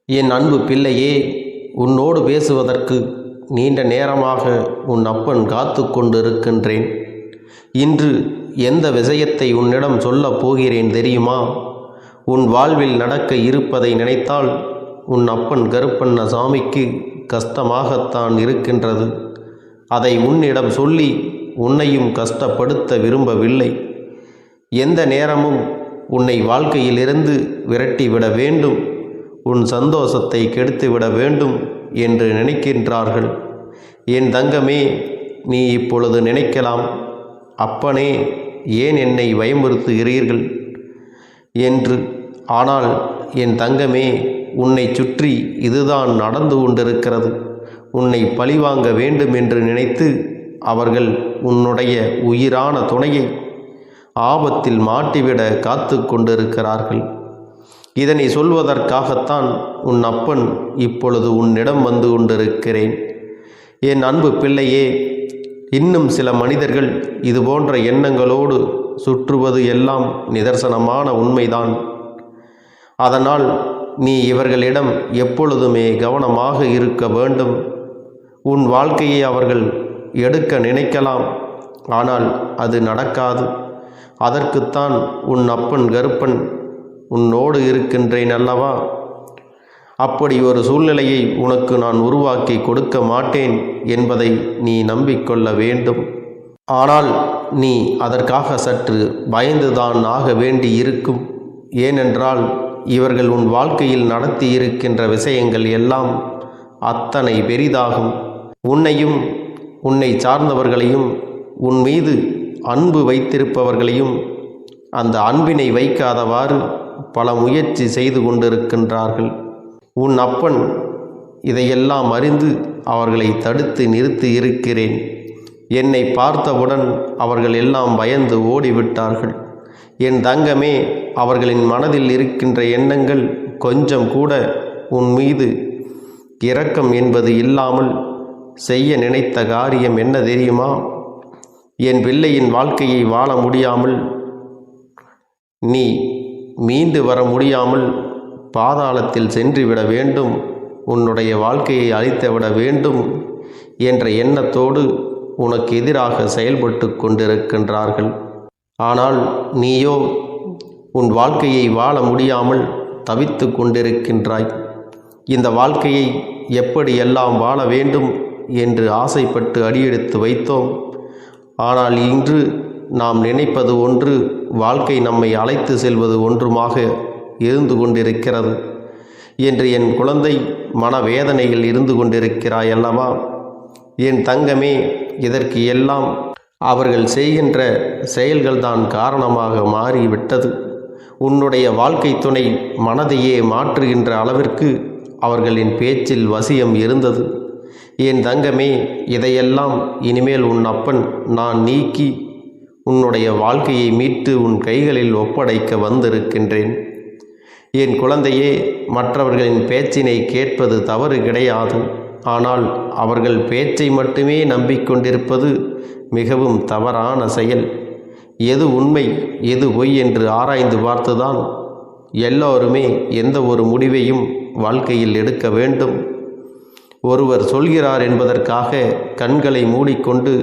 என் அன்பு பிள்ளையே, உன்னோடு பேசுவதற்கு நீண்ட நேரமாக உன் அப்பன் காத்து கொண்டிருக்கின்றேன். இன்று எந்த விஷயத்தை உன்னிடம் சொல்லப் போகிறேன் தெரியுமா? உன் வாழ்வில் நடக்க இருப்பதை நினைத்தால் உன் அப்பன் கருப்பண்ணசாமிக்கு கஷ்டமாகத்தான் இருக்கின்றது. அதை உன்னிடம் சொல்லி உன்னையும் கஷ்டப்படுத்த விரும்பவில்லை. எந்த நேரமும் உன்னை வாழ்க்கையிலிருந்து விரட்டிவிட வேண்டும், உன் சந்தோஷத்தை கெடுத்துவிட வேண்டும் என்று நினைக்கின்றார்கள். என் தங்கமே, நீ இப்பொழுது நினைக்கலாம், அப்பனே ஏன் என்னை பயமுறுத்துகிறீர்கள் என்று. ஆனால் என் தங்கமே, உன்னை சுற்றி இதுதான் நடந்து கொண்டிருக்கிறது. உன்னை பழிவாங்க வேண்டும் என்று நினைத்து அவர்கள் உன்னுடைய உயிரான துணையை ஆபத்தில் மாட்டிவிட காத்து கொண்டிருக்கிறார்கள். இதனை சொல்வதற்காகத்தான் உன் அப்பன் இப்பொழுது உன்னிடம் வந்து கொண்டிருக்கிறேன். என் அன்பு பிள்ளையே, இன்னும் சில மனிதர்கள் இதுபோன்ற எண்ணங்களோடு சுற்றுவது எல்லாம் நிதர்சனமான உண்மைதான். அதனால் நீ இவர்களிடம் எப்பொழுதுமே கவனமாக இருக்க வேண்டும். உன் வாழ்க்கையை அவர்கள் எடுக்க நினைக்கலாம், ஆனால் அது நடக்காது. அதற்குத்தான் உன் அப்பன் கருப்பன் உன்னோடு இருக்கின்றேன் அல்லவா? அப்படி ஒரு சூழ்நிலையை உனக்கு நான் உருவாக்கி கொடுக்க மாட்டேன் என்பதை நீ நம்பிக்கொள்ள வேண்டும். ஆனால் நீ அதற்காக சற்று பயந்துதான் ஆக வேண்டி இருக்கும். ஏனென்றால் இவர்கள் உன் வாழ்க்கையில் நடத்தி இருக்கின்ற விஷயங்கள் எல்லாம் அத்தனை பெரிதாகும். உன்னையும் உன்னை சார்ந்தவர்களையும் உன் மீது அன்பு வைத்திருப்பவர்களையும் அந்த அன்பினை வைக்காதவாறு பல முயற்சி செய்து கொண்டிருக்கின்றார்கள். உன் அப்பன் இதையெல்லாம் அறிந்து அவர்களை தடுத்து நிறுத்தி இருக்கிறேன். என்னை பார்த்தவுடன் அவர்கள் எல்லாம் பயந்து ஓடிவிட்டார்கள். என் தங்கமே, அவர்களின் மனதில் இருக்கின்ற எண்ணங்கள் கொஞ்சம் கூட உன் மீது இரக்கம் என்பது இல்லாமல் செய்ய நினைத்த காரியம் என்ன தெரியுமா? என் பிள்ளையின் வாழ்க்கையை வாழ முடியாமல், நீ மீண்டு வர முடியாமல் பாதாளத்தில் சென்றுவிட வேண்டும், உன்னுடைய வாழ்க்கையை அழித்துவிட வேண்டும் என்ற எண்ணத்தோடு உனக்கு எதிராக செயல்பட்டு கொண்டிருக்கின்றார்கள். ஆனால் நீயோ உன் வாழ்க்கையை வாழ முடியாமல் தவித்து கொண்டிருக்கின்றாய். இந்த வாழ்க்கையை எப்படியெல்லாம் வாழ வேண்டும் என்று ஆசைப்பட்டு அடியெடுத்து வைத்தோம். ஆனால் இன்று நாம் நினைப்பது ஒன்று, வாழ்க்கை நம்மை அழைத்து செல்வது ஒன்றுமாக இருந்து கொண்டிருக்கிறது என்று என் குழந்தை மனவேதனையில் இருந்து கொண்டிருக்கிறாய் அல்லவா? என் தங்கமே, இதற்கு எல்லாம் அவர்கள் செய்கின்ற செயல்கள்தான் காரணமாக மாறிவிட்டது. உன்னுடைய வாழ்க்கை துணை மனதையே மாற்றுகின்ற அளவிற்கு அவர்களின் பேச்சில் வசியம் இருந்தது. என் தங்கமே, இதையெல்லாம் இனிமேல் உன் அப்பன் நான் நீக்கி உன்னுடைய வாழ்க்கையை மீட்டு உன் கைகளில் ஒப்படைக்க வந்திருக்கின்றேன். என் குழந்தையே, மற்றவர்களின் பேச்சினை கேட்பது தவறு கிடையாது. ஆனால் அவர்கள் பேச்சை மட்டுமே நம்பிக்கொண்டிருப்பது மிகவும் தவறான செயல். எது உண்மை எது பொய் என்று ஆராய்ந்து பார்த்துதான் எல்லோருமே எந்த ஒரு முடிவையும் வாழ்க்கையில் எடுக்க வேண்டும். ஒருவர் சொல்கிறார் என்பதற்காக கண்களை மூடிக்கொண்டு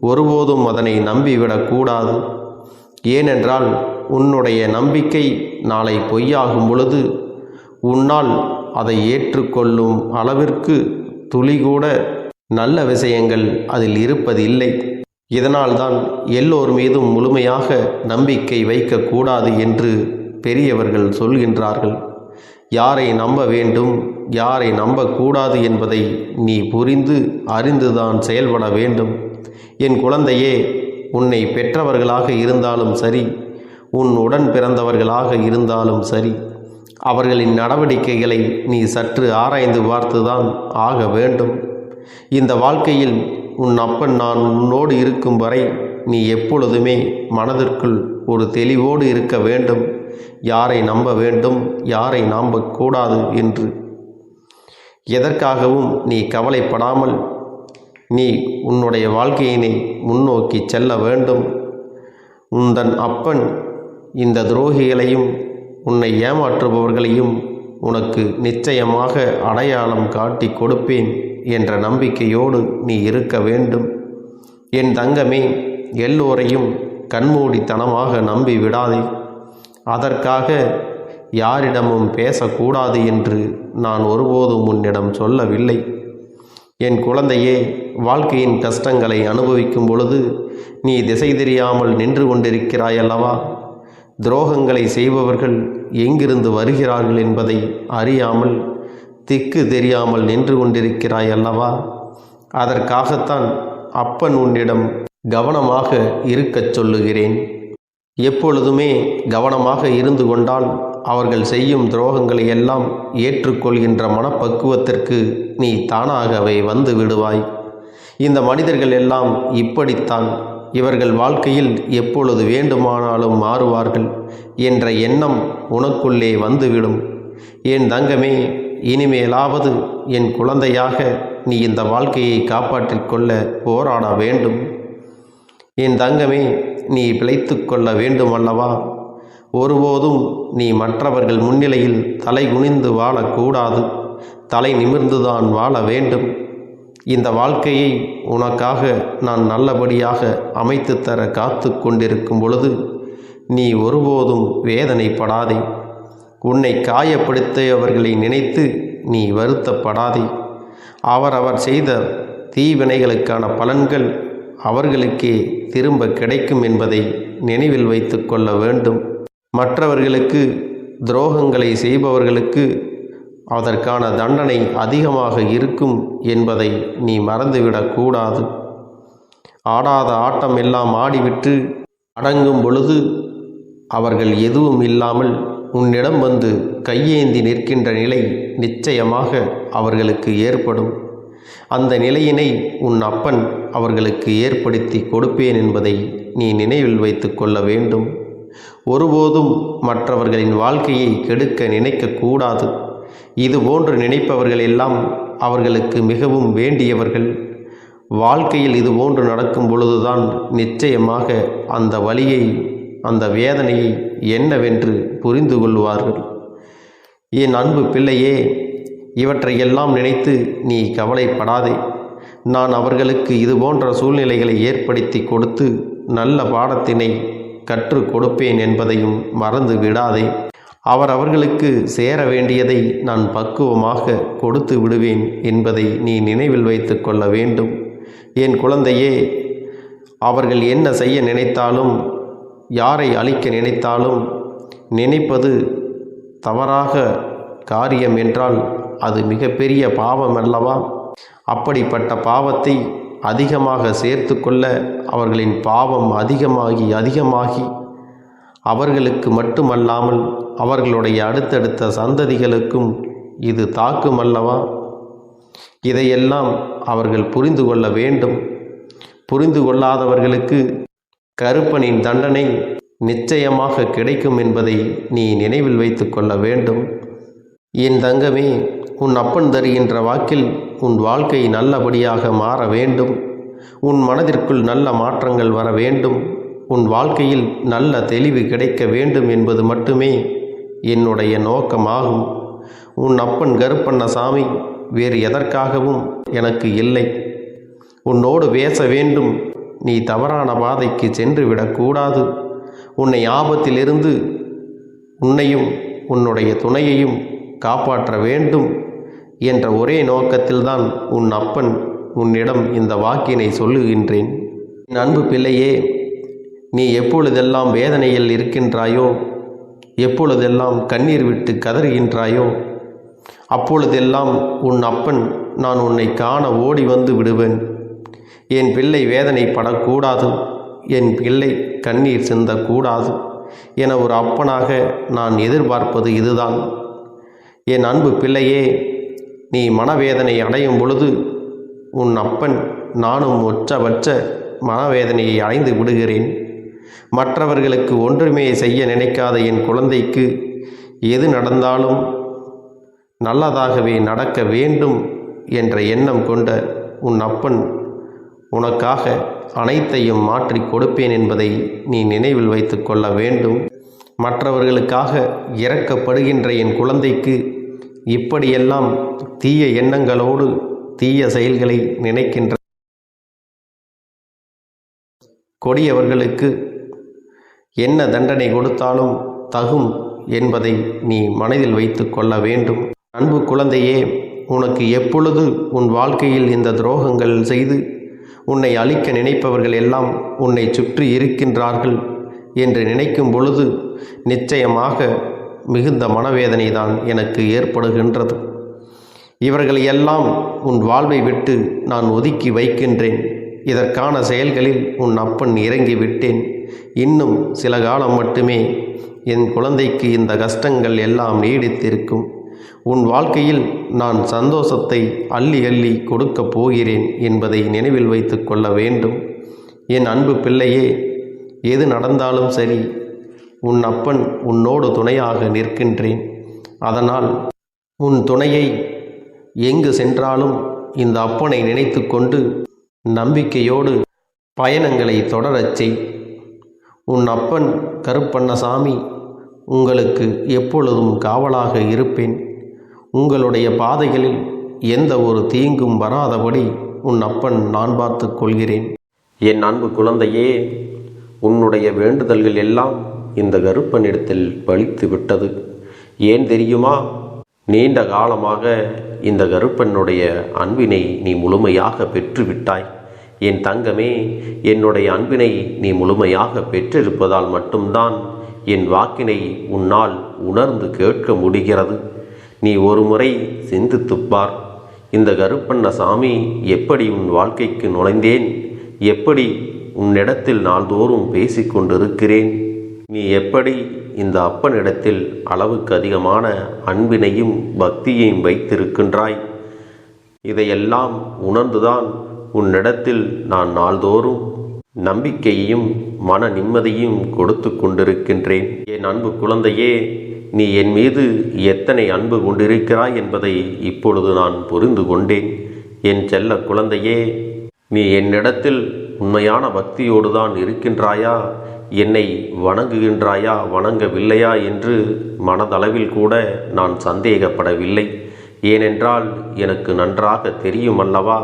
ஒருபோதும் அதனை நம்பிவிடக்கூடாது. ஏனென்றால் உன்னுடைய நம்பிக்கை நாளை பொய்யாகும் பொழுது உன்னால் அதை ஏற்றுக்கொள்ளும் அளவிற்கு துளிகூட நல்ல விஷயங்கள் அதில் இருப்பதில்லை. இதனால்தான் எல்லோர் மீதும் முழுமையாக நம்பிக்கை வைக்கக்கூடாது என்று பெரியவர்கள் சொல்கின்றார்கள். யாரை நம்ப வேண்டும், யாரை நம்பக்கூடாது என்பதை நீ புரிந்து அறிந்துதான் செயல்பட வேண்டும். என் குழந்தையே, உன்னை பெற்றவர்களாக இருந்தாலும் சரி, உன் உடன் பிறந்தவர்களாக இருந்தாலும் சரி, அவர்களின் நடவடிக்கைகளை நீ சற்று ஆராய்ந்து பார்த்துதான் ஆக வேண்டும். இந்த வாழ்க்கையில் உன் அப்பன் நான் உன்னோடு இருக்கும் வரை நீ எப்பொழுதுமே மனதிற்குள் ஒரு தெளிவோடு இருக்க வேண்டும். யாரை நம்ப வேண்டும், யாரை நம்பக்கூடாது என்று எதற்காகவும் நீ கவலைப்படாமல் நீ உன்னுடைய வாழ்க்கையினை முன்னோக்கி செல்ல வேண்டும். உந்தன் அப்பன் இந்த துரோகிகளையும் உன்னை ஏமாற்றுபவர்களையும் உனக்கு நிச்சயமாக அடையாளம் காட்டி கொடுப்பேன் என்ற நம்பிக்கையோடு நீ இருக்க வேண்டும். என் தங்கமே, எல்லோரையும் கண்மூடித்தனமாக நம்பி விடாதே. அதற்காக யாரிடமும் பேசக்கூடாது என்று நான் ஒருபோதும் உன்னிடம் சொல்லவில்லை. என் குழந்தையே, வாழ்க்கையின் கஷ்டங்களை அனுபவிக்கும் பொழுது நீ திசை தெரியாமல் நின்று கொண்டிருக்கிறாயல்லவா? துரோகங்களை செய்பவர்கள் எங்கிருந்து வருகிறார்கள் என்பதை அறியாமல் திக்கு தெரியாமல் நின்று கொண்டிருக்கிறாயல்லவா? அதற்காகத்தான் அப்பன் உன்னிடம் கவனமாக இருக்கச் சொல்லுகிறேன். எப்பொழுதுமே கவனமாக இருந்து கொண்டால் அவர்கள் செய்யும் துரோகங்களை எல்லாம் ஏற்றுக்கொள்கின்ற மனப்பக்குவத்திற்கு நீ தானாகவே வந்து விடுவாய். இந்த மனிதர்கள் எல்லாம் இப்படித்தான், இவர்கள் வாழ்க்கையில் எப்பொழுது வேண்டுமானாலும் மாறுவார்கள் என்ற எண்ணம் உனக்குள்ளே வந்துவிடும். என் தங்கமே, இனிமேலாவது என் குழந்தையாக நீ இந்த வாழ்க்கையை காப்பாற்றிக் கொள்ள போராட வேண்டும். என் தங்கமே, நீ பிழைத்து கொள்ள வேண்டும் அல்லவா? ஒருபோதும் நீ மற்றவர்கள் முன்னிலையில் தலை குனிந்து வாழக்கூடாது. தலை நிமிர்ந்துதான் வாழ வேண்டும். இந்த வாழ்க்கையை உனக்காக நான் நல்லபடியாக அமைத்து தர காத்து கொண்டிருக்கும் பொழுது நீ ஒருபோதும் வேதனைப்படாதே. உன்னை காயப்படுத்தியவர்களை நினைத்து நீ வருத்தப்படாதே. அவரவர் செய்த தீவினைகளுக்கான பலன்கள் அவர்களுக்கே திரும்ப கிடைக்கும் என்பதை நினைவில் வைத்து கொள்ள வேண்டும். மற்றவர்களுக்கு துரோகங்களை செய்பவர்களுக்கு அதற்கான தண்டனை அதிகமாக இருக்கும் என்பதை நீ மறந்துவிடக்கூடாது. ஆடாத ஆட்டம் எல்லாம் ஆடிவிட்டு அடங்கும் பொழுது அவர்கள் எதுவும் இல்லாமல் உன்னிடம் வந்து கையேந்தி நிற்கின்ற நிலை நிச்சயமாக அவர்களுக்கு ஏற்படும். அந்த நிலையினை உன் அப்பன் அவர்களுக்கு ஏற்படுத்தி கொடுப்பேன் என்பதை நீ நினைவில் வைத்து கொள்ள வேண்டும். ஒருபோதும் மற்றவர்களின் வாழ்க்கையை கெடுக்க நினைக்கக்கூடாது. இதுபோன்று நினைப்பவர்கள் எல்லாம் அவர்களுக்கு மிகவும் வேண்டியவர்கள். வாழ்க்கையில் இதுபோன்று நடக்கும் பொழுதுதான் நிச்சயமாக அந்த வலியை, அந்த வேதனையை என்னவென்று புரிந்து கொள்வார்கள். என் அன்பு பிள்ளையே, இவற்றையெல்லாம் நினைத்து நீ கவலைப்படாதே. நான் அவர்களுக்கு இதுபோன்ற சூழ்நிலைகளை ஏற்படுத்தி கொடுத்து நல்ல பாடத்தினை கற்றுக் கொடுப்பேன் என்பதையும் மறந்து விடாதே. அவர்களுக்கு சேர வேண்டியதை நான் பக்குவமாக கொடுத்து விடுவேன் என்பதை நீ நினைவில் வைத்து கொள்ள வேண்டும். என் குழந்தையே, அவர்கள் என்ன செய்ய நினைத்தாலும், யாரை அழிக்க நினைத்தாலும், நினைப்பது தவறாக காரியம் என்றால் அது மிகப்பெரிய பாவம் அல்லவா? அப்படிப்பட்ட பாவத்தை அதிகமாக சேர்த்து கொள்ள அவர்களின் பாவம் அதிகமாகி அவர்களுக்கு மட்டுமல்லாமல் அவர்களுடைய அடுத்தடுத்த சந்ததிகளுக்கும் இது தாக்கும் அல்லவா? இதையெல்லாம் அவர்கள் புரிந்து கொள்ள வேண்டும். புரிந்து கொள்ளாதவர்களுக்கு கருப்பனின் தண்டனை நிச்சயமாக கிடைக்கும் என்பதை நீ நினைவில் வைத்து கொள்ள வேண்டும். என் தங்கமே, உன் அப்பன் தருகின்ற வாக்கில் உன் வாழ்க்கை நல்லபடியாக மாற வேண்டும். உன் மனதிற்குள் நல்ல மாற்றங்கள் வர வேண்டும். உன் வாழ்க்கையில் நல்ல தெளிவு கிடைக்க வேண்டும் என்பது மட்டுமே என்னுடைய நோக்கமாகும். உன் அப்பன் கருப்பண்ணசாமி வேறு எதற்காகவும் எனக்கு இல்லை. உன்னோடு பேச வேண்டும். நீ தவறான பாதைக்கு சென்று விடக்கூடாது. உன்னை ஆபத்திலிருந்து உன்னையும் உன்னுடைய துணையையும் காப்பாற்ற வேண்டும் என்ற ஒரே நோக்கத்தில்தான் உன் அப்பன் உன்னிடம் இந்த வாக்கினை சொல்லுகின்றேன். என் அன்பு பிள்ளையே, நீ எப்பொழுதெல்லாம் வேதனையில் இருக்கின்றாயோ, எப்பொழுதெல்லாம் கண்ணீர் விட்டு கதறுகின்றாயோ, அப்பொழுதெல்லாம் உன் அப்பன் நான் உன்னை காண ஓடி வந்து விடுவேன். என் பிள்ளை வேதனைப்படக்கூடாது, என் பிள்ளை கண்ணீர் சிந்தக்கூடாது என ஒரு அப்பனாக நான் எதிர்பார்ப்பது இதுதான். என் அன்பு பிள்ளையே, நீ மனவேதனை அடையும் பொழுது உன் அப்பன் நானும் உச்சபட்ச மனவேதனையை அடைந்து விடுகிறேன். மற்றவர்களுக்கு ஒன்றுமே செய்ய நினைக்காத என் குழந்தைக்கு எது நடந்தாலும் நல்லதாகவே நடக்க வேண்டும் என்ற எண்ணம் கொண்ட உன் அப்பன் உனக்காக அனைத்தையும் மாற்றி கொடுப்பேன் என்பதை நீ நினைவில் வைத்து கொள்ள வேண்டும். மற்றவர்களுக்காக இறக்கப்படுகின்ற என் குழந்தைக்கு இப்படியெல்லாம் தீய எண்ணங்களோடு தீய செயல்களை நினைக்கின்ற கொடியவர்களுக்கு என்ன தண்டனை கொடுத்தாலும் தகும் என்பதை நீ மனதில் வைத்து கொள்ள வேண்டும். அன்பு குழந்தையே, உனக்கு எப்பொழுது உன் வாழ்க்கையில் இந்த துரோகங்கள் செய்து உன்னை அழிக்க நினைப்பவர்கள் எல்லாம் உன்னை சுற்றி இருக்கின்றார்கள் என்று நினைக்கும் பொழுது நிச்சயமாக மிகுந்த மனவேதனை தான் எனக்கு ஏற்படுகின்றது. இவர்கள் எல்லாம் உன் வாழ்வை விட்டு நான் ஒதுக்கி வைக்கின்றேன். இதற்கான செயல்களில் உன் அப்பன் இறங்கிவிட்டேன். இன்னும் சில காலம் மட்டுமே என் குழந்தைக்கு இந்த கஷ்டங்கள் எல்லாம் நீடித்திருக்கும். உன் வாழ்க்கையில் நான் சந்தோஷத்தை அள்ளி அள்ளி கொடுக்கப் போகிறேன் என்பதை நினைவில் வைத்து கொள்ள வேண்டும். என் அன்பு பிள்ளையே, எது நடந்தாலும் சரி, உன் அப்பன் உன்னோடு துணையாக நிற்கின்றேன். அதனால் உன் துணையை எங்கு சென்றாலும் இந்த அப்பனை நினைத்து கொண்டு நம்பிக்கையோடு பயணங்களை தொடரச் செய். உன் அப்பன் கருப்பண்ணசாமி உங்களுக்கு எப்பொழுதும் காவலாக இருப்பேன். உங்களுடைய பாதைகளில் எந்த ஒரு தீங்கும் வராதபடி உன் அப்பன் நான் பார்த்து கொள்கிறேன். என் அன்பு குழந்தையே, உன்னுடைய வேண்டுதல்கள் எல்லாம் இந்த கருப்பனிடத்தில் பலித்து விட்டது. ஏன் தெரியுமா? நீண்ட காலமாக இந்த கருப்பனுடைய அன்பினை நீ முழுமையாக பெற்றுவிட்டாய். என் தங்கமே, என்னுடைய அன்பினை நீ முழுமையாக பெற்றிருப்பதால் மட்டும்தான் என் வாக்கினை உன்னால் உணர்ந்து கேட்க முடிகிறது. நீ ஒரு முறை சிந்தித்துப்பார். இந்த கருப்பண்ணசாமி எப்படி உன் வாழ்க்கைக்கு நுழைந்தேன், எப்படி உன்னிடத்தில் நாள்தோறும் பேசிக்கொண்டிருக்கிறேன், நீ எப்படி இந்த அப்பனிடத்தில் அளவுக்கு அதிகமான அன்பினையும் பக்தியையும் வைத்திருக்கின்றாய். இதையெல்லாம் உணர்ந்துதான் உன்னிடத்தில் நான் நாள்தோறும் நம்பிக்கையையும் மன நிம்மதியும் கொடுத்து கொண்டிருக்கின்றேன். என் அன்பு குழந்தையே, நீ என் மீது எத்தனை அன்பு கொண்டிருக்கிறாய் என்பதை இப்பொழுது நான் புரிந்து கொண்டேன். என் செல்ல குழந்தையே, நீ என்னிடத்தில் உண்மையான பக்தியோடு தான் இருக்கின்றாயா, என்னை வணங்குகின்றாயா வணங்கவில்லையா என்று மனதளவில் கூட நான் சந்தேகப்படவில்லை. ஏனென்றால் எனக்கு நன்றாக தெரியும் அல்லவா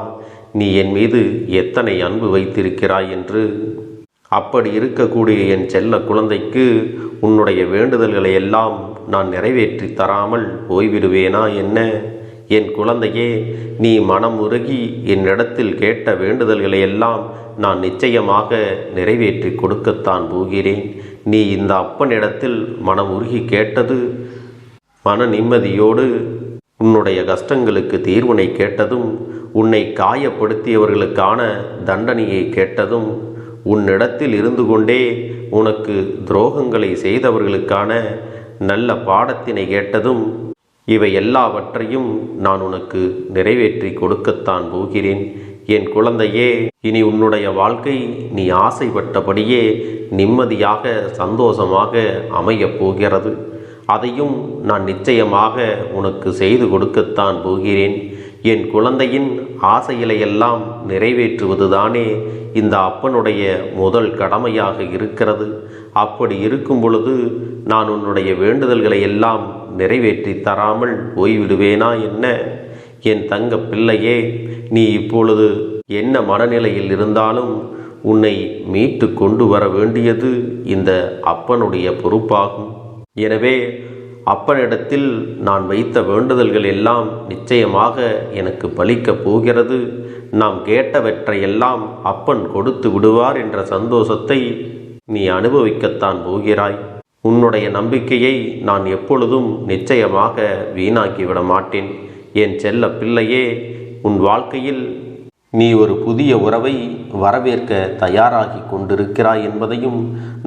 நீ என் மீது எத்தனை அன்பு வைத்திருக்கிறாய் என்று. அப்படி இருக்கக்கூடிய என் செல்ல குழந்தைக்கு உன்னுடைய வேண்டுதல்களை எல்லாம் நான் நிறைவேற்றி தராமல் போய்விடுவேனா என்ன? என் குழந்தையே, நீ மனம் உருகி என்னிடத்தில் கேட்ட வேண்டுதல்களை எல்லாம் நான் நிச்சயமாக நிறைவேற்றி கொடுக்கத்தான் போகிறேன். நீ இந்த அப்பனிடத்தில் மனம் உருகி கேட்டது, மன நிம்மதியோடு உன்னுடைய கஷ்டங்களுக்கு தீர்வினை கேட்டதும், உன்னை காயப்படுத்தியவர்களுக்கான தண்டனையை கேட்டதும், உன்னிடத்தில் இருந்து கொண்டே உனக்கு துரோகங்களை செய்தவர்களுக்கான நல்ல பாடத்தினை கேட்டதும், இவை எல்லாவற்றையும் நான் உனக்கு நிறைவேற்றி கொடுக்கத்தான் போகிறேன். என் குழந்தையே, இனி உன்னுடைய வாழ்க்கை நீ ஆசைப்பட்டபடியே நிம்மதியாக சந்தோஷமாக அமையப் போகிறது. அதையும் நான் நிச்சயமாக உனக்கு செய்து கொடுக்கத்தான் போகிறேன். என் குழந்தையின் ஆசைகளை எல்லாம் நிறைவேற்றுவதுதானே இந்த அப்பனுடைய முதல் கடமையாக இருக்கிறது. அப்படி இருக்கும் பொழுது நான் உன்னுடைய வேண்டுதல்களை எல்லாம் நிறைவேற்றி தராமல் போய்விடுவேனா என்ன? என் தங்க பிள்ளையே, நீ இப்பொழுது என்ன மனநிலையில் இருந்தாலும் உன்னை மீட்டு கொண்டு வர வேண்டியது இந்த அப்பனுடைய பொறுப்பாகும். எனவே அப்பனிடத்தில் நான் வைத்த வேண்டுதல்கள் எல்லாம் நிச்சயமாக எனக்கு பலிக்கப் போகிறது. நாம் கேட்டவற்றையெல்லாம் அப்பன் கொடுத்து விடுவார் என்ற சந்தோஷத்தை நீ அனுபவிக்கத்தான் போகிறாய். உன்னுடைய நம்பிக்கையை நான் எப்பொழுதும் நிச்சயமாக வீணாக்கிவிட மாட்டேன். என் செல்ல பிள்ளையே, உன் வாழ்க்கையில் நீ ஒரு புதிய உறவை வரவேற்க தயாராகி கொண்டிருக்கிறாய் என்பதையும்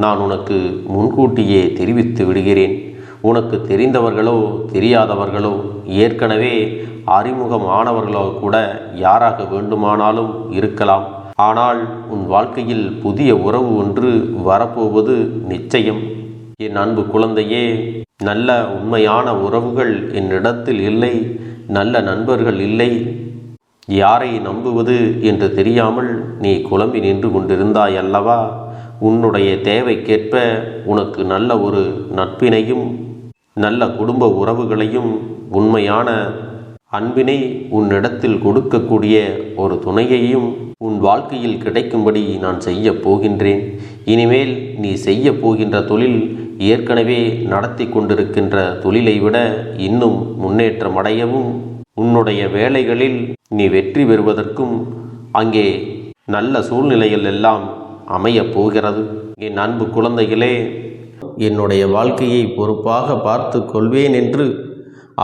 நான் உனக்கு முன்கூட்டியே தெரிவித்து விடுகிறேன். உனக்கு தெரிந்தவர்களோ தெரியாதவர்களோ ஏற்கனவே அறிமுகமானவர்களோ கூட யாராக வேண்டுமானாலும் இருக்கலாம். ஆனால் உன் வாழ்க்கையில் புதிய உறவு ஒன்று வரப்போவது நிச்சயம். என் அன்பு குழந்தையே, நல்ல உண்மையான உறவுகள் என்னிடத்தில் இல்லை, நல்ல நண்பர்கள் இல்லை. யாரை நம்புவது என்று தெரியாமல் நீ குழம்பி நின்று கொண்டிருந்தாய் அல்லவா? உன்னுடைய தேவைக்கேற்ப உனக்கு நல்ல ஒரு நட்பினையும் நல்ல குடும்ப உறவுகளையும் உண்மையான அன்பினை உன்னிடத்தில் கொடுக்கக்கூடிய ஒரு துணையையும் உன் வாழ்க்கையில் கிடைக்கும்படி நான் செய்ய போகின்றேன். இனிமேல் நீ செய்ய போகின்ற தொழில் ஏற்கனவே நடத்தி கொண்டிருக்கின்ற தொழிலை விட இன்னும் முன்னேற்றம் அடையவும், உன்னுடைய வேலைகளில் நீ வெற்றி பெறுவதற்கும் அங்கே நல்ல சூழ்நிலைகள் எல்லாம் அமையப் போகிறது. என் அன்பு குழந்தைகளே, என்னுடைய வாழ்க்கையை பொறுப்பாக பார்த்து கொள்வேன் என்று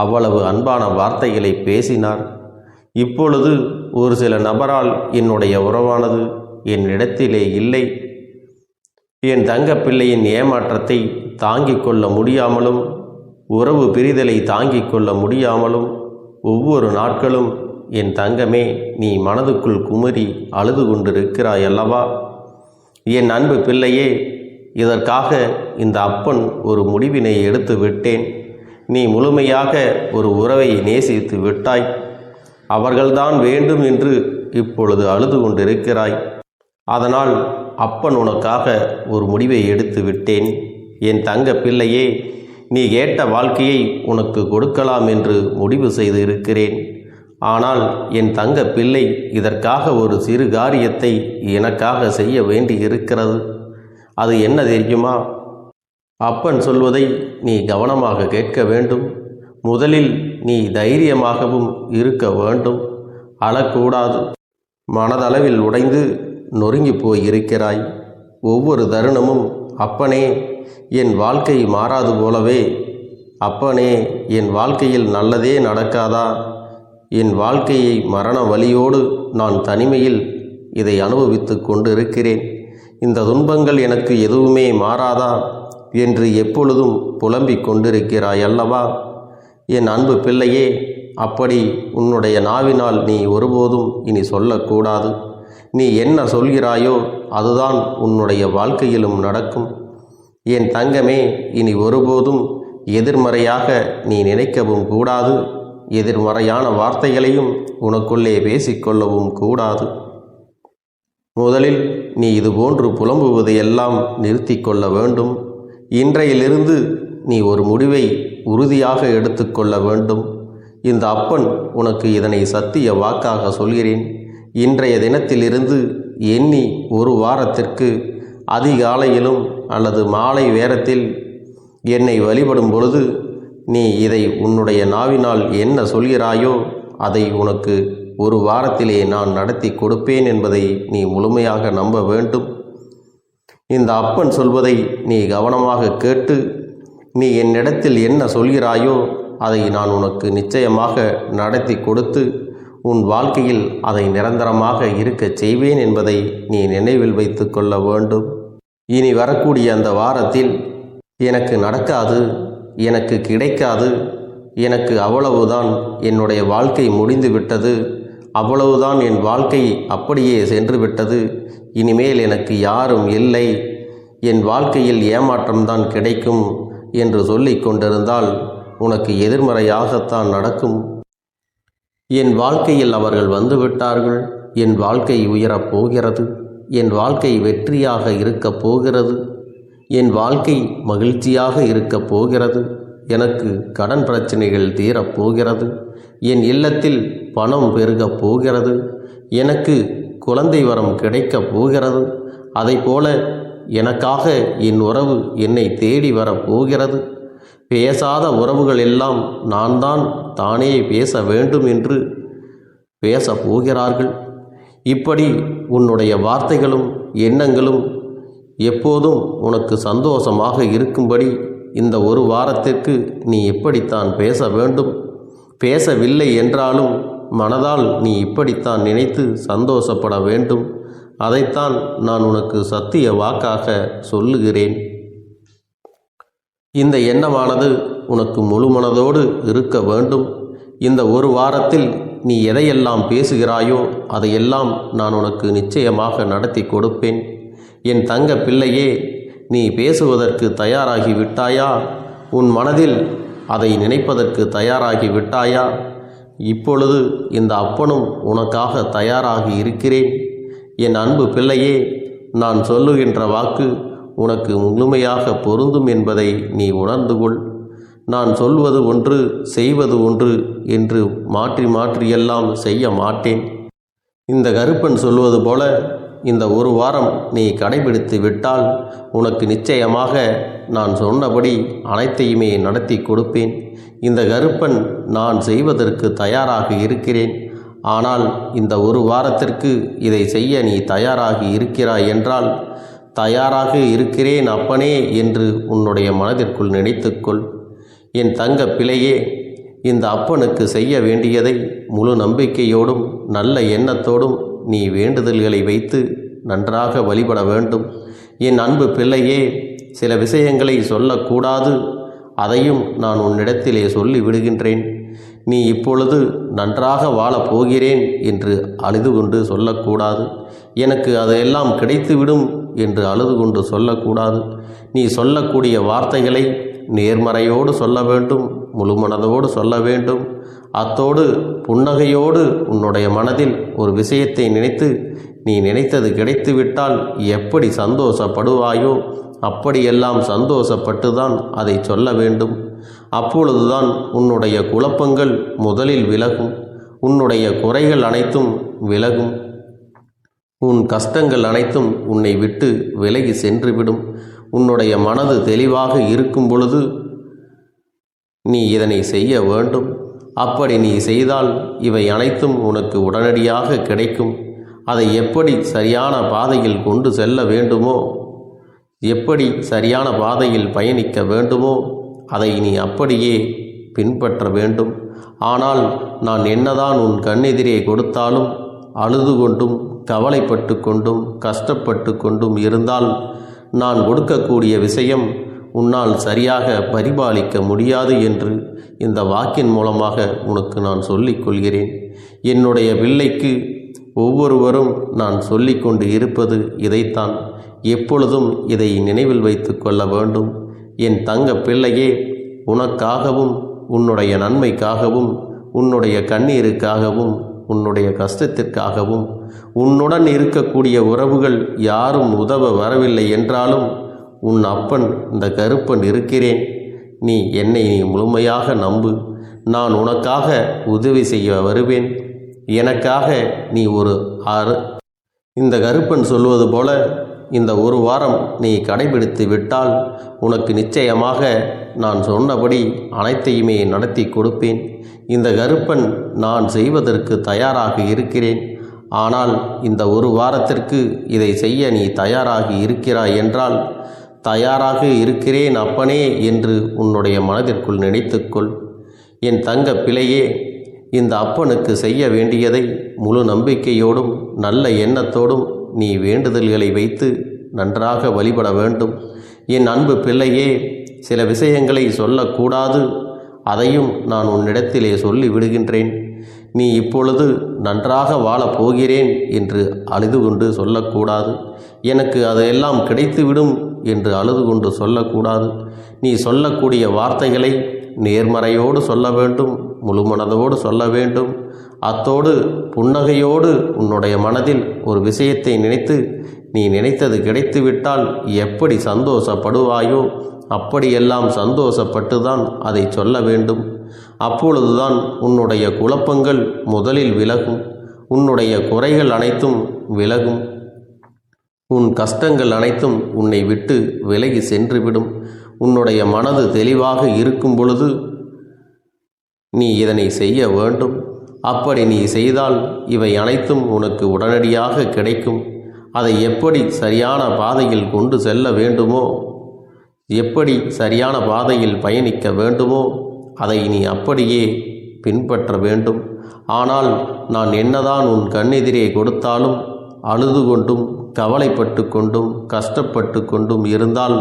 அவ்வளவு அன்பான வார்த்தைகளை பேசினார். இப்பொழுது ஒரு சில நபரால் என்னுடைய உறவானது என்னிடத்திலே இல்லை. என் தங்கப்பிள்ளையின் ஏமாற்றத்தை தாங்கிக் கொள்ள முடியாமலும், உறவு பிரிதலை தாங்கிக் கொள்ள முடியாமலும் ஒவ்வொரு நாட்களும் என் தங்கமே நீ மனதுக்குள் குமரி அழுது கொண்டிருக்கிறாய் அல்லவா? என் அன்பு பிள்ளையே, இதற்காக இந்த அப்பன் ஒரு முடிவினை எடுத்து விட்டேன். நீ முழுமையாக ஒரு உறவை நேசித்து விட்டாய். அவர்கள்தான் வேண்டும் என்று இப்பொழுது அழுது கொண்டிருக்கிறாய். அதனால் அப்பன் உனக்காக ஒரு முடிவை எடுத்து விட்டேன். என் தங்க பிள்ளையே, நீ கேட்ட வாழ்க்கையை உனக்கு கொடுக்கலாம் என்று முடிவு செய்து இருக்கிறேன். ஆனால் என் தங்க பிள்ளை, இதற்காக ஒரு சிறு காரியத்தை எனக்காக செய்ய வேண்டி இருக்கிறது. அது என்ன தெரியுமா? அப்பன் சொல்வதை நீ கவனமாக கேட்க வேண்டும். முதலில் நீ தைரியமாகவும் இருக்க வேண்டும். அழக்கூடாது. மனதளவில் உடைந்து நொறுங்கி போய் இருக்கிறாய். ஒவ்வொரு தருணமும் அப்பனே என் வாழ்க்கை மாறாது போலவே, அப்பனே என் வாழ்க்கையில் நல்லதே நடக்காதா, என் வாழ்க்கையை மரண வலியோடு நான் தனிமையில் இதை அனுபவித்து கொண்டு இருக்கிறேன். இந்த துன்பங்கள் எனக்கு எதுவுமே மாறாதா என்று எப்பொழுதும் புலம்பிக் கொண்டிருக்கிறாய் அல்லவா? என் அன்பு பிள்ளையே, அப்படி உன்னுடைய நாவினால் நீ ஒருபோதும் இனி சொல்லக்கூடாது. நீ என்ன சொல்கிறாயோ அதுதான் உன்னுடைய வாழ்க்கையிலும் நடக்கும். என் தங்கமே, இனி ஒருபோதும் எதிர்மறையாக நீ நினைக்கவும் கூடாது. எதிர்மறையான வார்த்தைகளையும் உனக்குள்ளே பேசிக்கொள்ளவும் கூடாது. முதலில் நீ இதுபோன்று புலம்புவதை எல்லாம் நிறுத்தி கொள்ள வேண்டும். இன்றையிலிருந்து நீ ஒரு முடிவை உறுதியாக எடுத்துக்கொள்ள வேண்டும். இந்த அப்பன் உனக்கு இதனை சத்திய வாக்காக சொல்கிறேன். இன்றைய தினத்திலிருந்து எண்ணி ஒரு வாரத்திற்கு அதிகாலையிலும் அல்லது மாலை நேரத்தில் என்னை வழிபடும் பொழுது நீ இதை உன்னுடைய நாவினால் என்ன சொல்கிறாயோ அதை உனக்கு ஒரு வாரத்திலே நான் நடத்தி கொடுப்பேன் என்பதை நீ முழுமையாக நம்ப வேண்டும். இந்த அப்பன் சொல்வதை நீ கவனமாக கேட்டு நீ என்னிடத்தில் என்ன சொல்கிறாயோ அதை நான் உனக்கு நிச்சயமாக நடத்தி கொடுத்து உன் வாழ்க்கையில் அதை நிரந்தரமாக இருக்கச் செய்வேன் என்பதை நீ நினைவில் வைத்து கொள்ள வேண்டும். இனி வரக்கூடிய அந்த வாரத்தில் எனக்கு நடக்காது, எனக்கு கிடைக்காது, எனக்கு அவ்வளவுதான், என்னுடைய வாழ்க்கை முடிந்து விட்டது, அவ்வளவுதான், என் வாழ்க்கை அப்படியே சென்று விட்டது, இனிமேல் எனக்கு யாரும் இல்லை, என் வாழ்க்கையில் ஏமாற்றம்தான் கிடைக்கும் என்று சொல்லிக் கொண்டிருந்தால் உனக்கு எதிர்மறையாகத்தான் நடக்கும். என் வாழ்க்கையில் அவர்கள் வந்துவிட்டார்கள். என் வாழ்க்கை உயரப் போகிறது. என் வாழ்க்கை வெற்றியாக இருக்கப் போகிறது. என் வாழ்க்கை மகிழ்ச்சியாக இருக்கப் போகிறது. எனக்கு கடன் பிரச்சனைகள் தீரப்போகிறது. என் இல்லத்தில் பணம் பெருகப் போகிறது. எனக்கு குழந்தை வரம் கிடைக்கப் போகிறது. அதைப்போல எனக்காக என் உறவு என்னை தேடி வரப்போகிறது. பேசாத உறவுகள் எல்லாம் நான் தான் தானே பேச வேண்டும் என்று பேசப் போகிறார்கள். இப்படி உன்னுடைய வார்த்தைகளும் எண்ணங்களும் எப்போதும் உனக்கு சந்தோஷமாக இருக்கும்படி இந்த ஒரு வாரத்திற்கு நீ இப்படித்தான் பேச வேண்டும். பேசவில்லை என்றாலும் மனதால் நீ இப்படித்தான் நினைத்து சந்தோஷப்பட வேண்டும். அதைத்தான் நான் உனக்கு சத்திய வாக்காக சொல்லுகிறேன். இந்த எண்ணமானது உனக்கு முழு மனதோடு இருக்க வேண்டும். இந்த ஒரு வாரத்தில் நீ எதையெல்லாம் பேசுகிறாயோ அதையெல்லாம் நான் உனக்கு நிச்சயமாக நடத்தி கொடுப்பேன். என் தங்க பிள்ளையே, நீ பேசுவதற்கு தயாராகி விட்டாயா? உன் மனதில் அதை நினைப்பதற்கு தயாராகி விட்டாயா? இப்பொழுது இந்த அப்பனும் உனக்காக தயாராகி இருக்கிறேன். என் அன்பு பிள்ளையே, நான் சொல்லுகின்ற வாக்கு உனக்கு முழுமையாக பொருந்தும் என்பதை நீ உணர்ந்து கொள். நான் சொல்வது ஒன்று செய்வது ஒன்று என்று மாற்றி மாற்றியெல்லாம் செய்ய மாட்டேன். இந்த கருப்பன் சொல்வது போல இந்த ஒரு வாரம் நீ கடைபிடித்து விட்டால் உனக்கு நிச்சயமாக நான் சொன்னபடி அனைத்தையுமே நடத்தி கொடுப்பேன். இந்த கருப்பன் நான் செய்வதற்கு தயாராக இருக்கிறேன். ஆனால் இந்த ஒரு வாரத்திற்கு இதை செய்ய நீ தயாராகி இருக்கிறாய் என்றால், தயாராக இருக்கிறேன் அப்பனே என்று உன்னுடைய மனதிற்குள் நினைத்துக்கொள். என் தங்க பிள்ளையே, இந்த அப்பனுக்கு செய்ய வேண்டியதை முழு நம்பிக்கையோடும் நல்ல எண்ணத்தோடும் நீ வேண்டுதல்களை வைத்து நன்றாக வழிபட வேண்டும். என் அன்பு பிள்ளையே, சில விஷயங்களை சொல்லக்கூடாது, அதையும் நான் உன்னிடத்திலே சொல்லி விடுகின்றேன். நீ இப்பொழுது நன்றாக வாழப் போகிறேன் என்று அழுது கொண்டு சொல்லக்கூடாது. எனக்கு அதையெல்லாம் கிடைத்துவிடும் என்று அழுது கொண்டு சொல்லக்கூடாது. நீ சொல்லக்கூடிய வார்த்தைகளை நேர்மறையோடு சொல்ல வேண்டும், முழு மனதோடு சொல்ல வேண்டும். அத்தோடு புன்னகையோடு உன்னுடைய மனதில் ஒரு விஷயத்தை நினைத்து நீ நினைத்தது கிடைத்துவிட்டால் எப்படி சந்தோஷப்படுவாயோ அப்படியெல்லாம் சந்தோஷப்பட்டுதான் அதை சொல்ல வேண்டும். அப்பொழுதுதான் உன்னுடைய குழப்பங்கள் முதலில் விலகும், உன்னுடைய குறைகள் அனைத்தும் விலகும், உன் கஷ்டங்கள் அனைத்தும் உன்னை விட்டு விலகி சென்றுவிடும். உன்னுடைய மனது தெளிவாக இருக்கும் பொழுது நீ இதனை செய்ய வேண்டும். அப்படி நீ செய்தால் இவை அனைத்தும் உனக்கு உடனடியாக கிடைக்கும். அதை எப்படி சரியான பாதையில் கொண்டு செல்ல வேண்டுமோ, எப்படி சரியான பாதையில் பயணிக்க வேண்டுமோ அதை நீ அப்படியே பின்பற்ற வேண்டும். ஆனால் நான் என்னதான் உன் கண்ணெதிரே கொடுத்தாலும் அழுது கொண்டும் கவலைப்பட்டு கொண்டும் கஷ்டப்பட்டு கொண்டும் இருந்தால் நான் கொடுக்கக்கூடிய விஷயம் உன்னால் சரியாக பரிபாலிக்க முடியாது என்று இந்த வாக்கின் மூலமாக உனக்கு நான் சொல்லிக் கொள்கிறேன். என்னுடைய பிள்ளைக்கு ஒவ்வொருவரும் நான் சொல்லிக்கொண்டு இருப்பது இதைத்தான். எப்பொழுதும் இதை நினைவில் வைத்து கொள்ள வேண்டும். என் தங்க பிள்ளையே, உனக்காகவும் உன்னுடைய நன்மைக்காகவும் உன்னுடைய கண்ணீருக்காகவும் உன்னுடைய கஷ்டத்திற்காகவும் உன்னுடன் இருக்கக்கூடிய உறவுகள் யாரும் உதவ வரவில்லை என்றாலும் உன் அப்பன் இந்த கருப்பன் இருக்கிறேன். நீ என்னை முழுமையாக நம்பு. நான் உனக்காக உதவி செய்ய வருவேன். எனக்காக நீ ஒரு இந்த கருப்பன் சொல்வது போல இந்த ஒரு வாரம் நீ கடைபிடித்து விட்டால் உனக்கு நிச்சயமாக நான் சொன்னபடி அனைத்தையுமே நடத்தி கொடுப்பேன். இந்த கருப்பன் நான் செய்வதற்கு தயாராக இருக்கிறேன். ஆனால் இந்த ஒரு வாரத்திற்கு இதை செய்ய நீ தயாராகி இருக்கிறாய் என்றால், தயாராக இருக்கிறேன் அப்பனே என்று உன்னுடைய மனதிற்குள் நினைத்துக்கொள். என் தங்க பிள்ளையே, இந்த அப்பனுக்கு செய்ய வேண்டியதை முழு நம்பிக்கையோடும் நல்ல எண்ணத்தோடும் நீ வேண்டுதல்களை வைத்து நன்றாக வழிபட வேண்டும். என் அன்பு பிள்ளையே, சில விஷயங்களை சொல்லக்கூடாது, அதையும் நான் உன்னிடத்திலே சொல்லி விடுகின்றேன். நீ இப்பொழுது நன்றாக வாழப் போகிறேன் என்று அழுது கொண்டு சொல்லக்கூடாது. எனக்கு அதையெல்லாம் கிடைத்துவிடும் என்று அழுது கொண்டு சொல்லக்கூடாது. நீ சொல்லக்கூடிய வார்த்தைகளை நேர்மறையோடு சொல்ல வேண்டும், முழு மனதோடு சொல்ல வேண்டும். அத்தோடு புன்னகையோடு உன்னுடைய மனதில் ஒரு விஷயத்தை நினைத்து நீ நினைத்தது கிடைத்துவிட்டால் எப்படி சந்தோஷப்படுவாயோ அப்படியெல்லாம் சந்தோஷப்பட்டுதான் அதை சொல்ல வேண்டும். அப்பொழுதுதான் உன்னுடைய குழப்பங்கள் முதலில் விலகும், உன்னுடைய குறைகள் அனைத்தும் விலகும், உன் கஷ்டங்கள் அனைத்தும் உன்னை விட்டு விலகி சென்றுவிடும். உன்னுடைய மனது தெளிவாக இருக்கும் பொழுது நீ இதனை செய்ய வேண்டும். அப்படி நீ செய்தால் இவை அனைத்தும் உனக்கு உடனடியாக கிடைக்கும். அதை எப்படி சரியான பாதையில் கொண்டு செல்ல வேண்டுமோ, எப்படி சரியான பாதையில் பயணிக்க வேண்டுமோ அதை நீ அப்படியே பின்பற்ற வேண்டும். ஆனால் நான் என்னதான் உன் கண்ணெதிரே கொடுத்தாலும் அழுது கொண்டும் கவலைப்பட்டு கொண்டும் கஷ்டப்பட்டு கொண்டும் இருந்தால்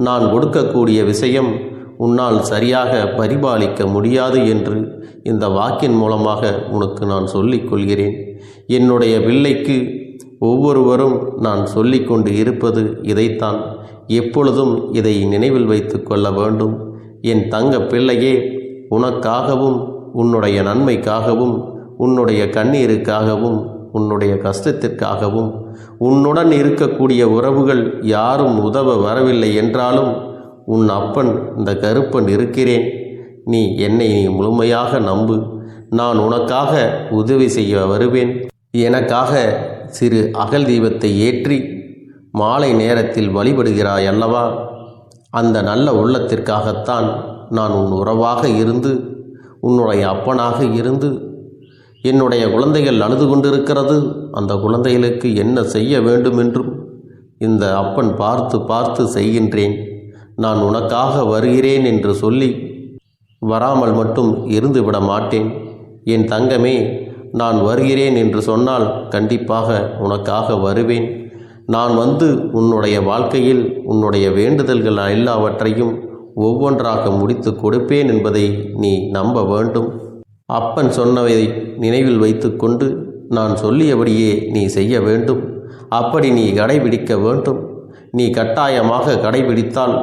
நான் கொடுக்கக்கூடிய விஷயம் உன்னால் சரியாக பரிபாலிக்க முடியாது என்று இந்த வாக்கின் மூலமாக உனக்கு நான் சொல்லிக் கொள்கிறேன். என்னுடைய பிள்ளைக்கு ஒவ்வொருவரும் நான் சொல்லிக்கொண்டு இருப்பது இதைத்தான். எப்பொழுதும் இதை நினைவில் வைத்து கொள்ள வேண்டும். என் தங்க பிள்ளையே, உனக்காகவும் உன்னுடைய நன்மைக்காகவும் உன்னுடைய கண்ணீருக்காகவும் உன்னுடைய கஷ்டத்திற்காகவும் உன்னுடன் இருக்கக்கூடிய உறவுகள் யாரும் உதவ வரவில்லை என்றாலும் உன் அப்பன் இந்த கருப்பன் இருக்கிறேன். நீ முழுமையாக நம்பு. நான் உனக்காக உதவி செய்ய வருவேன். எனக்காக சிறு அகல் தீபத்தை ஏற்றி மாலை நேரத்தில் வழிபடுகிறாய் அல்லவா? அந்த நல்ல உள்ளத்திற்காகத்தான் நான் உன் உறவாக இருந்து, உன்னுடைய அப்பனாக இருந்து, என்னுடைய குழந்தைகள் அழுது கொண்டிருக்கிறது, அந்த குழந்தைகளுக்கு என்ன செய்ய வேண்டும் என்றும் இந்த அப்பன் பார்த்து பார்த்து செய்கின்றேன். நான் உனக்காக வருகிறேன் என்று சொல்லி வராமல் மட்டும் இருந்து விட மாட்டேன். என் தங்கமே, நான் வருகிறேன் என்று சொன்னால் கண்டிப்பாக உனக்காக வருவேன். நான் வந்து உன்னுடைய வாழ்க்கையில் உன்னுடைய வேண்டுதல்கள் எல்லாவற்றையும் ஒவ்வொன்றாக முடித்து கொடுப்பேன் என்பதை நீ நம்ப வேண்டும். அப்பன் சொன்னதை நினைவில் வைத்துக்கொண்டு நான் சொல்லியபடியே நீ செய்ய வேண்டும். அப்படி நீ கடைபிடிக்க வேண்டும். நீ கட்டாயமாக கடைபிடித்தால்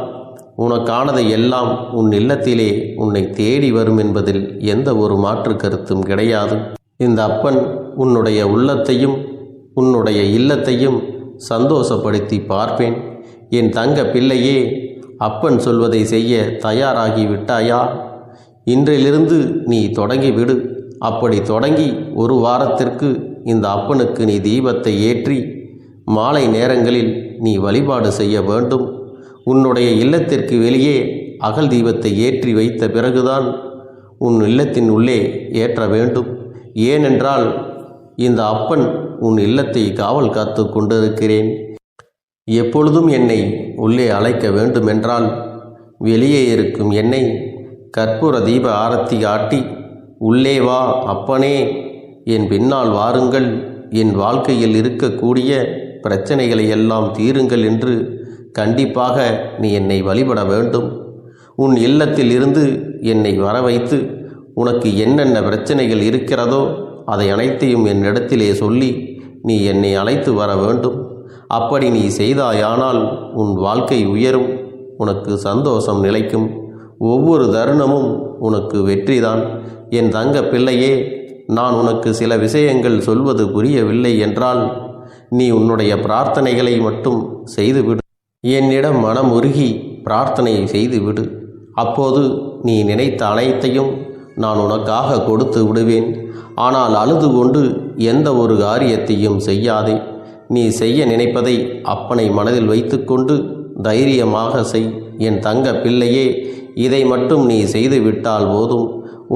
உனக்கானதை எல்லாம் உன் இல்லத்திலே உன்னை தேடி வரும் என்பதில் எந்த ஒரு மாற்று கருத்தும் கிடையாது. இந்த அப்பன் உன்னுடைய உள்ளத்தையும் உன்னுடைய இல்லத்தையும் சந்தோஷப்படுத்தி பார்ப்பேன். என் தங்க பிள்ளையே, அப்பன் சொல்வதை செய்ய தயாராகி விட்டாயா? இன்றிலிருந்து நீ தொடங்கிவிடு. அப்படி தொடங்கி ஒரு வாரத்திற்கு இந்த அப்பனுக்கு நீ தீபத்தை ஏற்றி மாலை நேரங்களில் நீ வழிபாடு செய்ய வேண்டும். உன்னுடைய இல்லத்திற்கு வெளியே அகல் தீபத்தை ஏற்றி வைத்த பிறகுதான் உன் இல்லத்தின் உள்ளே ஏற்ற வேண்டும். ஏனென்றால் இந்த அப்பன் உன் இல்லத்தை காவல் காத்து கொண்டிருக்கிறேன். எப்பொழுதும் என்னை உள்ளே அழைக்க வேண்டுமென்றால் வெளியே இருக்கும் என்னை கற்பூர தீப ஆரத்தி காட்டி, உள்ளே வா அப்பனே, என் பின்னால் வாருங்கள், என் வாழ்க்கையில் இருக்கக்கூடிய பிரச்சனைகளை எல்லாம் தீருங்கள் என்று கண்டிப்பாக நீ என்னை வழிபட வேண்டும். உன் இல்லத்தில் இருந்து என்னை வர வைத்து உனக்கு என்னென்ன பிரச்சனைகள் இருக்கிறதோ அதை அனைத்தையும் என்னிடத்திலே சொல்லி நீ என்னை அழைத்து வர வேண்டும். அப்படி நீ செய்தாயானால் உன் வாழ்க்கை உயரும், உனக்கு சந்தோஷம் நிலைக்கும், ஒவ்வொரு தருணமும் உனக்கு வெற்றிதான். என் தங்க பிள்ளையே, நான் உனக்கு சில விஷயங்கள் சொல்வது புரியவில்லை என்றால் நீ உன்னுடைய பிரார்த்தனைகளை மட்டும் செய்துவிடு. என்னிடம் மனமுருகி பிரார்த்தனை செய்துவிடு. அப்போது நீ நினைத்த அனைத்தையும் நான் உனக்காக கொடுத்து விடுவேன். ஆனால் அழுது கொண்டு எந்த ஒரு காரியத்தையும் செய்யாதே. நீ செய்ய நினைப்பதை அப்பனை மனதில் வைத்துக்கொண்டு தைரியமாக செய். என் தங்க பிள்ளையே, இதை மட்டும் நீ செய்துவிட்டால் போதும்.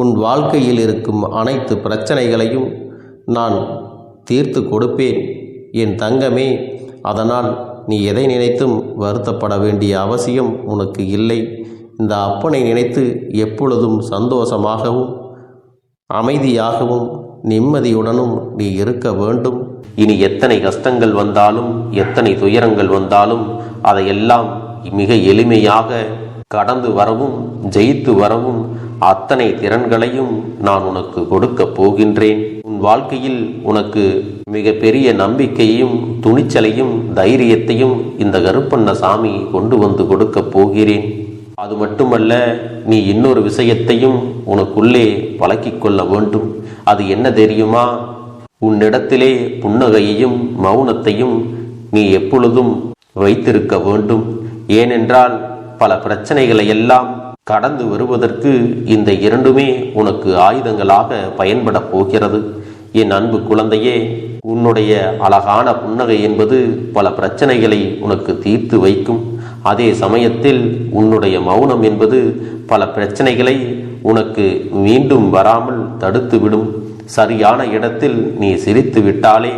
உன் வாழ்க்கையில் இருக்கும் அனைத்து பிரச்சனைகளையும் நான் தீர்த்து கொடுப்பேன் என் தங்கமே. அதனால் நீ எதை நினைத்தும் வருத்தப்பட வேண்டிய அவசியம் உனக்கு இல்லை. இந்த அப்பனை நினைத்து எப்பொழுதும் சந்தோஷமாகவும் அமைதியாகவும் நிம்மதியுடனும் நீ இருக்க வேண்டும். இனி எத்தனை கஷ்டங்கள் வந்தாலும் எத்தனை துயரங்கள் வந்தாலும் அதையெல்லாம் மிக எளிமையாக கடந்து வரவும் ஜெயித்து வரவும் அத்தனை திறன்களையும் நான் உனக்கு கொடுக்க போகின்றேன். உன் வாழ்க்கையில் உனக்கு மிக பெரிய நம்பிக்கையும் துணிச்சலையும் தைரியத்தையும் இந்த கருப்பண்ணசாமி கொண்டு வந்து கொடுக்க போகிறேன். அது மட்டுமல்ல, நீ இன்னொரு விஷயத்தையும் உனக்குள்ளே பழக்கிக் கொள்ள வேண்டும். அது என்ன தெரியுமா? உன்னிடத்திலே புன்னகையையும் மௌனத்தையும் நீ எப்பொழுதும் வைத்திருக்க வேண்டும். ஏனென்றால் பல பிரச்சனைகளை எல்லாம் கடந்து வருவதற்கு இந்த இரண்டுமே உனக்கு ஆயுதங்களாக பயன்பட போகிறது. என் அன்பு குழந்தையே, உன்னுடைய அழகான புன்னகை என்பது பல பிரச்சனைகளை உனக்கு தீர்த்து வைக்கும். அதே சமயத்தில் உன்னுடைய மௌனம் என்பது பல பிரச்சனைகளை உனக்கு மீண்டும் வராமல் தடுத்து விடும். சரியான இடத்தில் நீ சிரித்து விட்டாலே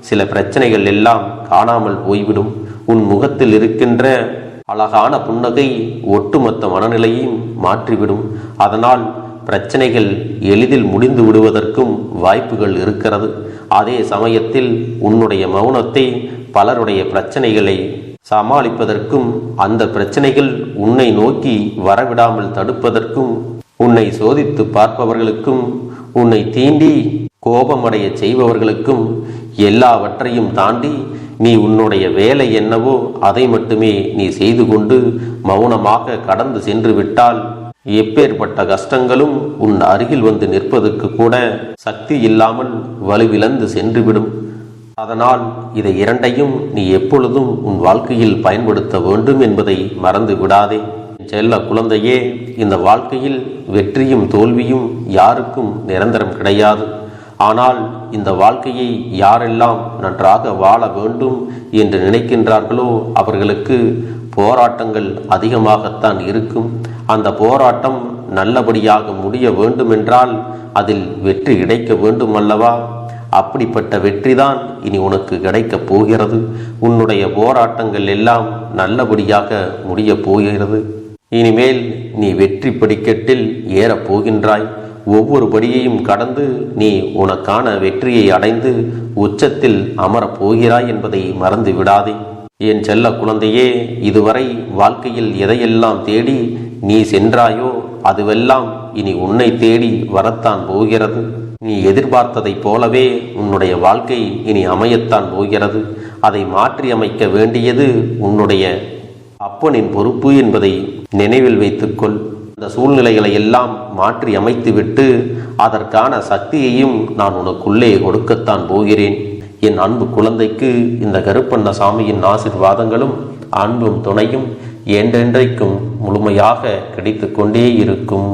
சில பிரச்சனைகள் எல்லாம் காணாமல் போய்விடும். உன் முகத்தில் இருக்கின்ற அழகான புன்னகை ஒட்டுமொத்த மனநிலையையும் மாற்றிவிடும். அதனால் பிரச்சனைகள் எளிதில் முடிந்து விடுவதற்கும் வாய்ப்புகள் இருக்கிறது. அதே சமயத்தில் உன்னுடைய மௌனத்தை பலருடைய பிரச்சனைகளை சமாளிப்பதற்கும் அந்த பிரச்சனைகள் உன்னை நோக்கி வரவிடாமல் தடுப்பதற்கும் உன்னை சோதித்து பார்ப்பவர்களுக்கும் உன்னை தீண்டி கோபமடைய செய்பவர்களுக்கும் எல்லாவற்றையும் தாண்டி நீ உன்னுடைய வேலை என்னவோ அதை மட்டுமே நீ செய்து கொண்டு மௌனமாக கடந்து சென்று விட்டால் எப்பேற்பட்ட கஷ்டங்களும் உன் அருகில் வந்து நிற்பதற்கு கூட சக்தி இல்லாமல் வலுவிழந்து சென்றுவிடும். அதனால் இதை இரண்டையும் நீ எப்பொழுதும் உன் வாழ்க்கையில் பயன்படுத்த வேண்டும் என்பதை மறந்து விடாதே. செல்ல குழந்தையே, இந்த வாழ்க்கையில் வெற்றியும் தோல்வியும் யாருக்கும் நிரந்தரம் கிடையாது. ஆனால் இந்த வாழ்க்கையை யாரெல்லாம் நன்றாக வாழ வேண்டும் என்று நினைக்கின்றார்களோ அவர்களுக்கு போராட்டங்கள் அதிகமாகத்தான் இருக்கும். அந்த போராட்டம் நல்லபடியாக முடிய வேண்டுமென்றால் அதில் வெற்றி கிடைக்க வேண்டும் அல்லவா? அப்படிப்பட்ட வெற்றிதான் இனி உனக்கு கிடைக்கப் போகிறது. உன்னுடைய போராட்டங்கள் எல்லாம் நல்லபடியாக முடியப் போகிறது. இனிமேல் நீ வெற்றி படிக்கட்டில் ஏறப் போகின்றாய். ஒவ்வொரு படியையும் கடந்து நீ உனக்கான வெற்றியை அடைந்து உச்சத்தில் அமரப் போகிறாய் என்பதை மறந்து விடாதே. என் செல்ல குழந்தையே, இதுவரை வாழ்க்கையில் எதையெல்லாம் தேடி நீ சென்றாயோ அதுவெல்லாம் இனி உன்னை தேடி வரத்தான் போகிறது. நீ எதிர்பார்த்ததைப் போலவே உன்னுடைய வாழ்க்கை இனி அமையத்தான் போகிறது. அதை மாற்றி அமைக்க வேண்டியது உன்னுடைய அப்பனின் பொறுப்பு என்பதை நினைவில் வைத்துக்கொள். அந்த சூழ்நிலைகளை எல்லாம் மாற்றி அமைத்துவிட்டு அதற்கான சக்தியையும் நான் உனக்குள்ளே கொடுக்கத்தான் போகிறேன். என் அன்பு குழந்தைக்கு இந்த கருப்பண்ணசாமியின் ஆசீர்வாதங்களும் அன்பும் துணையும் என்றென்றைக்கும் முழுமையாக கிடைத்து கொண்டே இருக்கும்.